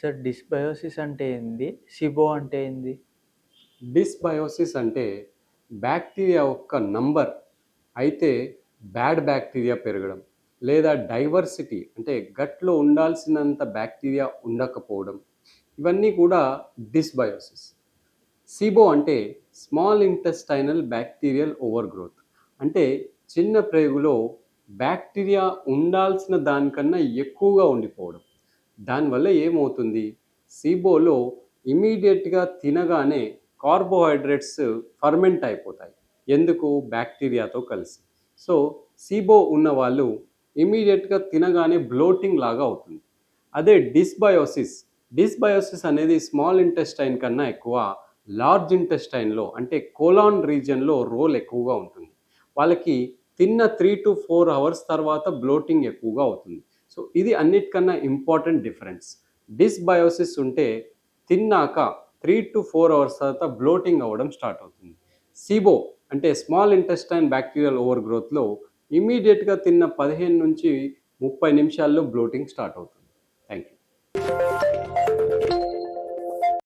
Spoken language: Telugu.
సార్ డిస్బయోసిస్ అంటే ఏంది? సిబో అంటే ఏంది? డిస్బయోసిస్ అంటే బ్యాక్టీరియా యొక్క నంబర్ అయితే బ్యాడ్ బ్యాక్టీరియా పెరగడం లేదా డైవర్సిటీ అంటే గట్లో ఉండాల్సినంత బ్యాక్టీరియా ఉండకపోవడం ఇవన్నీ కూడా డిస్బయోసిస్. సిబో అంటే small intestinal bacterial over growth అంటే చిన్న ప్రేగులో బ్యాక్టీరియా ఉండాల్సిన దానికన్నా ఎక్కువగా ఉండిపోవడం. దానివల్ల ఏమవుతుంది, సిబోలో ఇమీడియట్గా తినగానే కార్బోహైడ్రేట్స్ ఫర్మెంట్ అయిపోతాయి. ఎందుకు? బ్యాక్టీరియాతో కలిసి. సో సిబో ఉన్న వాళ్ళు ఇమీడియట్గా తినగానే బ్లోటింగ్ లాగా అవుతుంది. అదే డిస్బయోసిస్ అనేది స్మాల్ ఇంటెస్టైన్ కన్నా ఎక్కువ లార్జ్ ఇంటెస్టైన్లో అంటే కోలాన్ రీజియన్లో రోల్ ఎక్కువగా ఉంటుంది. వాళ్ళకి తిన్న 3 to 4 hours తర్వాత బ్లోటింగ్ ఎక్కువగా అవుతుంది. సో ఇది అన్నిటికన్నా ఇంపార్టెంట్ డిఫరెన్స్. డిస్బయోసిస్ ఉంటే తిన్నాక 3 to 4 hours తర్వాత బ్లోటింగ్ అవ్వడం స్టార్ట్ అవుతుంది. సిబో అంటే స్మాల్ ఇంటెస్టైన్ బ్యాక్టీరియల్ ఓవర్ గ్రోత్లో ఇమీడియట్గా తిన్న 15 నుంచి 30 నిమిషాల్లో బ్లోటింగ్ స్టార్ట్ అవుతుంది.